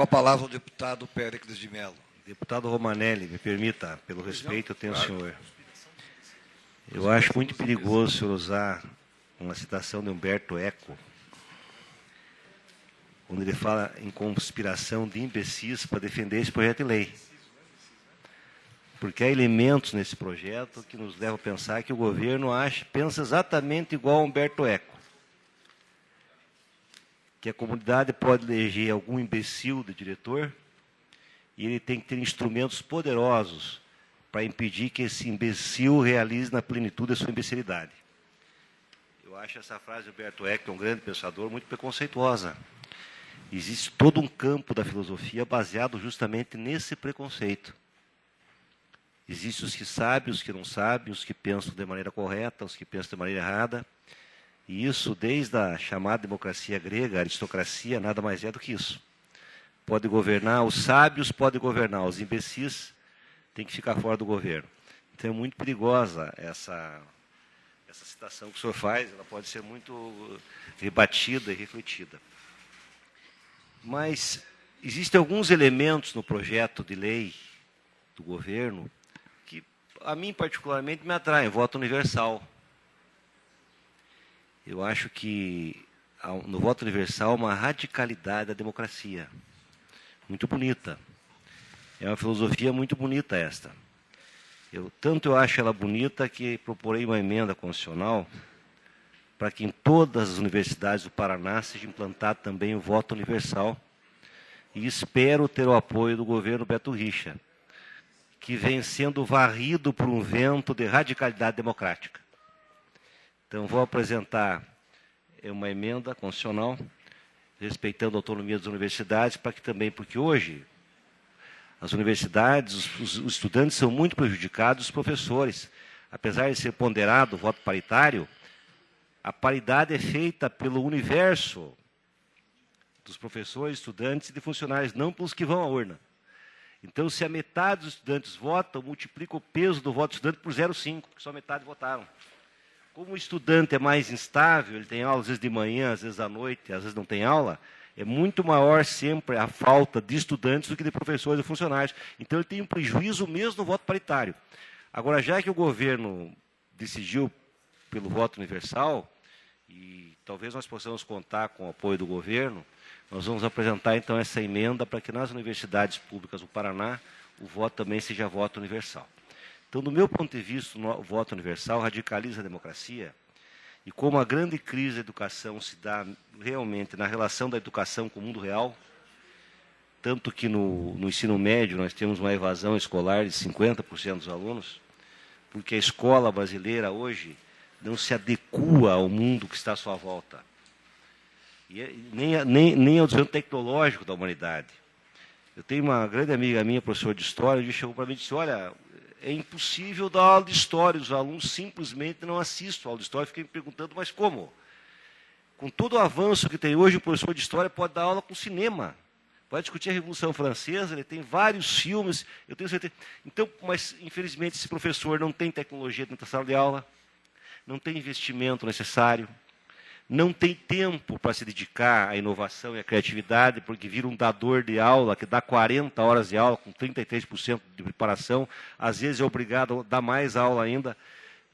Com a palavra o deputado Péricles de Mello. Deputado Romanelli, me permita, pelo respeito, eu tenho ao senhor. Eu acho muito perigoso o senhor usar uma citação de Humberto Eco, onde ele fala em conspiração de imbecis para defender esse projeto de lei. Porque há elementos nesse projeto que nos levam a pensar que o governo pensa exatamente igual a Humberto Eco. Que a comunidade pode eleger algum imbecil de diretor e ele tem que ter instrumentos poderosos para impedir que esse imbecil realize na plenitude a sua imbecilidade. Eu acho essa frase de Humberto Eco, que é um grande pensador, muito preconceituosa. Existe todo um campo da filosofia baseado justamente nesse preconceito. Existem os que sabem, os que não sabem, os que pensam de maneira correta, os que pensam de maneira errada. E isso, desde a chamada democracia grega, a aristocracia, nada mais é do que isso. Pode governar, os sábios podem governar, os imbecis têm que ficar fora do governo. Então é muito perigosa essa citação que o senhor faz, ela pode ser muito rebatida e refletida. Mas existem alguns elementos no projeto de lei do governo que, a mim particularmente, me atraem. Voto universal. Eu acho que no voto universal há uma radicalidade da democracia. Muito bonita. É uma filosofia muito bonita esta. Tanto eu acho ela bonita que proporei uma emenda constitucional para que em todas as universidades do Paraná seja implantado também o voto universal. E espero ter o apoio do governo Beto Richa, que vem sendo varrido por um vento de radicalidade democrática. Então, vou apresentar uma emenda constitucional, respeitando a autonomia das universidades, para que também, porque hoje as universidades, os estudantes são muito prejudicados, os professores. Apesar de ser ponderado o voto paritário, a paridade é feita pelo universo dos professores, estudantes e de funcionários, não pelos que vão à urna. Então, se a metade dos estudantes votam, multiplica o peso do voto do estudante por 0,5, porque só metade votaram. Como o estudante é mais instável, ele tem aula às vezes de manhã, às vezes à noite, às vezes não tem aula, é muito maior sempre a falta de estudantes do que de professores e funcionários. Então, ele tem um prejuízo mesmo no voto paritário. Agora, já que o governo decidiu pelo voto universal, e talvez nós possamos contar com o apoio do governo, nós vamos apresentar, então, essa emenda para que nas universidades públicas do Paraná o voto também seja voto universal. Então, do meu ponto de vista, o voto universal radicaliza a democracia e como a grande crise da educação se dá realmente na relação da educação com o mundo real, tanto que no ensino médio nós temos uma evasão escolar de 50% dos alunos, porque a escola brasileira hoje não se adequa ao mundo que está à sua volta. E nem ao desenvolvimento tecnológico da humanidade. Eu tenho uma grande amiga minha, professora de História, que chegou para mim e disse, olha, é impossível dar aula de História, os alunos simplesmente não assistem a aula de História. Fiquei me perguntando, mas como? Com todo o avanço que tem hoje, o professor de História pode dar aula com cinema. Pode discutir a Revolução Francesa, ele tem vários filmes, eu tenho certeza. Então, mas, infelizmente, esse professor não tem tecnologia dentro da sala de aula, não tem investimento necessário, não tem tempo para se dedicar à inovação e à criatividade, porque vira um dador de aula que dá 40 horas de aula com 33% de preparação, às vezes é obrigado a dar mais aula ainda.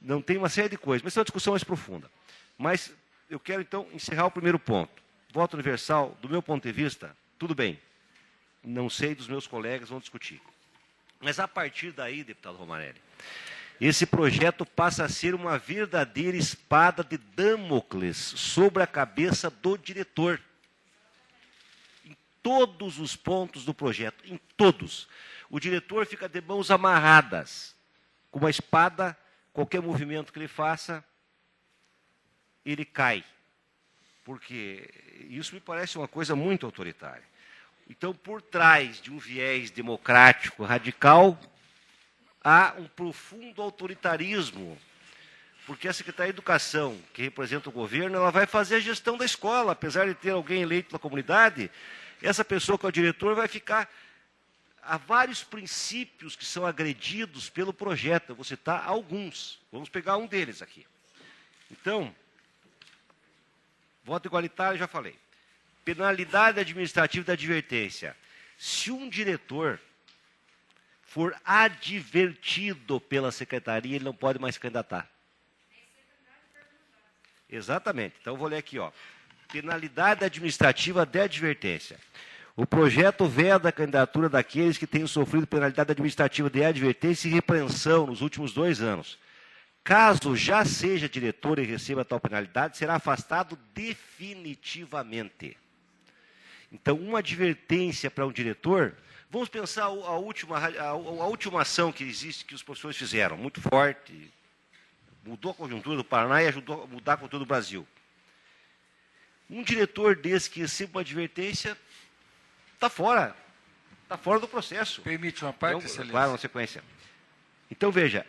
Não tem uma série de coisas, mas é uma discussão mais profunda. Mas eu quero, então, encerrar o primeiro ponto. Voto universal, do meu ponto de vista, tudo bem. Não sei, dos meus colegas vão discutir. Mas a partir daí, deputado Romanelli, esse projeto passa a ser uma verdadeira espada de Damocles sobre a cabeça do diretor. Em todos os pontos do projeto, em todos. O diretor fica de mãos amarradas. Com uma espada, qualquer movimento que ele faça, ele cai. Porque isso me parece uma coisa muito autoritária. Então, por trás de um viés democrático radical, há um profundo autoritarismo, porque a Secretaria de Educação, que representa o governo, ela vai fazer a gestão da escola, apesar de ter alguém eleito pela comunidade, essa pessoa que é o diretor vai ficar... Há vários princípios que são agredidos pelo projeto, eu vou citar alguns, vamos pegar um deles aqui. Então, voto igualitário, já falei. Penalidade administrativa da advertência. Se um diretor for advertido pela secretaria, ele não pode mais se candidatar. Exatamente. Então, eu vou ler aqui, ó. Penalidade administrativa de advertência. O projeto veda a candidatura daqueles que tenham sofrido penalidade administrativa de advertência e repreensão nos últimos 2 anos. Caso já seja diretor e receba tal penalidade, será afastado definitivamente. Então, uma advertência para um diretor, vamos pensar a última ação que existe, que os professores fizeram, muito forte, mudou a conjuntura do Paraná e ajudou a mudar a conjuntura do Brasil. Um diretor desse que recebe uma advertência está fora do processo. Permite uma parte, então, excelência? claro, na sequência. Então, veja,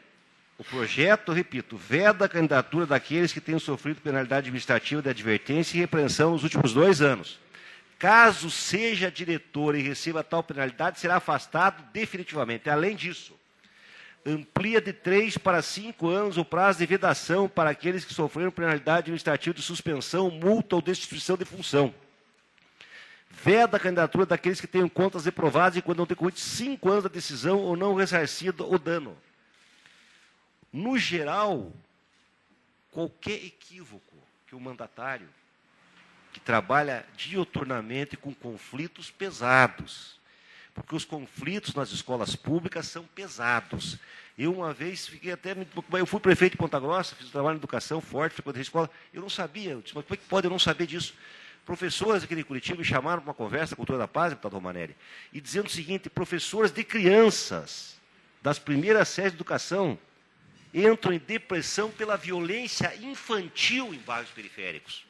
o projeto, repito, veda a candidatura daqueles que tenham sofrido penalidade administrativa de advertência e repreensão nos últimos 2 anos. Caso seja diretor e receba tal penalidade, será afastado definitivamente. Além disso, amplia de 3 para 5 anos o prazo de vedação para aqueles que sofreram penalidade administrativa de suspensão, multa ou destituição de função. Veda a candidatura daqueles que tenham contas reprovadas e quando não decorrido 5 anos da decisão ou não ressarcido o dano. No geral, qualquer equívoco que o mandatário, que trabalha diuturnamente com conflitos pesados, porque os conflitos nas escolas públicas são pesados. Eu, uma vez, eu fui prefeito de Ponta Grossa, fiz um trabalho de educação forte, frequentei a escola, eu não sabia, eu disse, mas como é que pode eu não saber disso? Professoras aqui de Curitiba me chamaram para uma conversa, Cultura da Paz, deputado Romanelli, e dizendo o seguinte, professoras de crianças, das primeiras séries de educação, entram em depressão pela violência infantil em bairros periféricos.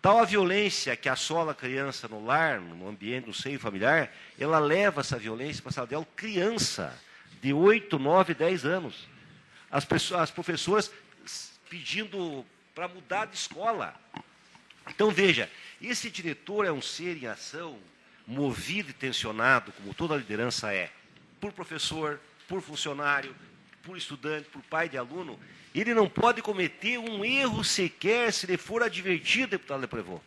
Tal a violência que assola a criança no lar, no ambiente, no seio familiar, ela leva essa violência para a sala de aula, criança de 8, 9, 10 anos. As professoras pedindo para mudar de escola. Então, veja, esse diretor é um ser em ação, movido e tensionado, como toda a liderança é, por professor, por funcionário, por estudante, por pai de aluno. Ele não pode cometer um erro sequer se ele for advertido, deputado Leprevô.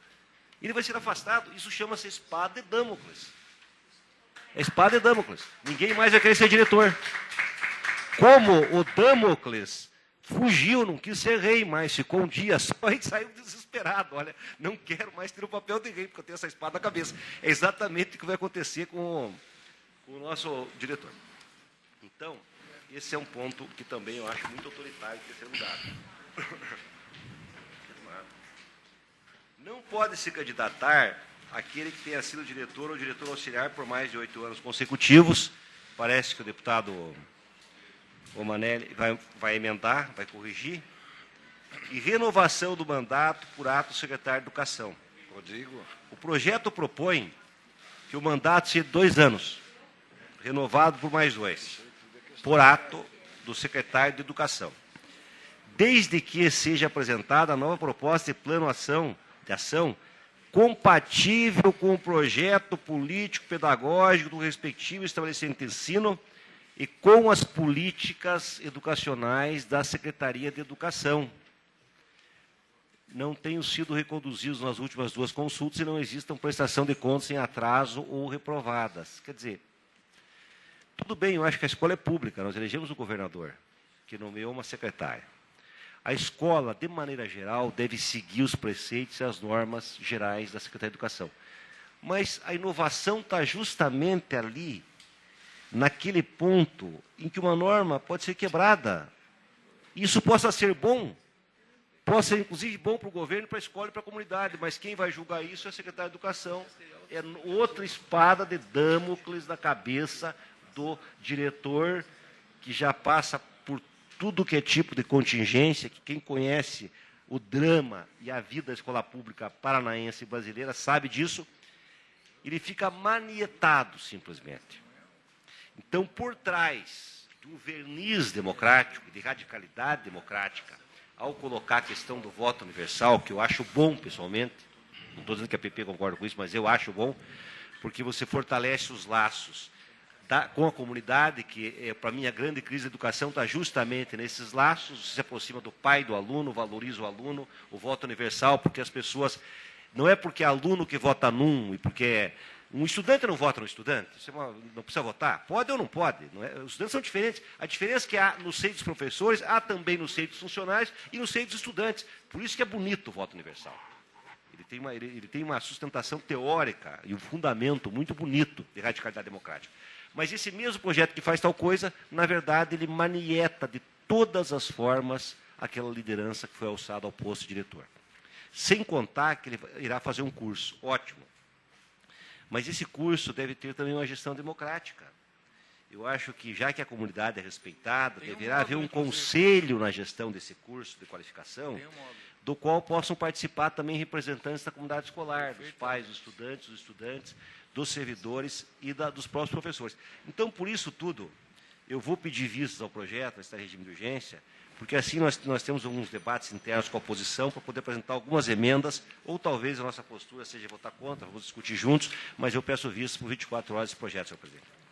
Ele vai ser afastado. Isso chama-se espada de Damocles. É espada de Damocles. Ninguém mais vai querer ser diretor. Como o Damocles fugiu, não quis ser rei mais, ficou um dia só e saiu desesperado. Olha, não quero mais ter o papel de rei, porque eu tenho essa espada na cabeça. É exatamente o que vai acontecer com o nosso diretor. Então, esse é um ponto que também eu acho muito autoritário de ter sido mudado. Não pode se candidatar aquele que tenha sido diretor ou diretor auxiliar por mais de 8 anos consecutivos. Parece que o deputado Romanelli vai emendar, vai corrigir. E renovação do mandato por ato do secretário de Educação. Rodrigo. O projeto propõe que o mandato seja de 2 anos, renovado por mais 2. Por ato do secretário de Educação, desde que seja apresentada a nova proposta de plano de ação compatível com o projeto político-pedagógico do respectivo estabelecimento de ensino e com as políticas educacionais da Secretaria de Educação. Não tenham sido reconduzidos nas últimas 2 consultas e não existam prestação de contas em atraso ou reprovadas. Quer dizer, tudo bem, eu acho que a escola é pública, nós elegemos o governador, que nomeou uma secretária. A escola, de maneira geral, deve seguir os preceitos e as normas gerais da Secretaria de Educação. Mas a inovação está justamente ali, naquele ponto em que uma norma pode ser quebrada. Isso possa ser bom, possa ser inclusive bom para o governo, para a escola e para a comunidade, mas quem vai julgar isso é a Secretaria de Educação. É outra espada de Damocles na cabeça do diretor, que já passa por tudo que é tipo de contingência, que quem conhece o drama e a vida da escola pública paranaense e brasileira sabe disso, ele fica manietado, simplesmente. Então, por trás de um verniz democrático, de radicalidade democrática, ao colocar a questão do voto universal, que eu acho bom, pessoalmente, não estou dizendo que a PP concorda com isso, mas eu acho bom, porque você fortalece os laços com a comunidade, que, para mim, a grande crise da educação está justamente nesses laços, se aproxima do pai do aluno, valoriza o aluno, o voto universal, porque as pessoas, não é porque é aluno que vota num, e porque Um estudante não vota no estudante? Você não precisa votar? Pode ou não pode? Não é? Os estudantes são diferentes. A diferença é que há no seio dos professores, há também no seio dos funcionários e no seio dos estudantes. Por isso que é bonito o voto universal. Ele tem uma sustentação teórica e um fundamento muito bonito de radicalidade democrática. Mas esse mesmo projeto que faz tal coisa, na verdade, ele manieta de todas as formas aquela liderança que foi alçada ao posto de diretor. Sem contar que ele irá fazer um curso, ótimo. Mas esse curso deve ter também uma gestão democrática. Eu acho que, já que a comunidade é respeitada, deverá haver um conselho na gestão desse curso de qualificação, do qual possam participar também representantes da comunidade escolar, dos pais, dos estudantes, dos servidores e dos próprios professores. Então, por isso tudo, eu vou pedir vistas ao projeto, nesse regime de urgência, porque assim nós temos alguns debates internos com a oposição para poder apresentar algumas emendas, ou talvez a nossa postura seja votar contra, vamos discutir juntos, mas eu peço vistas por 24 horas esse projeto, senhor presidente.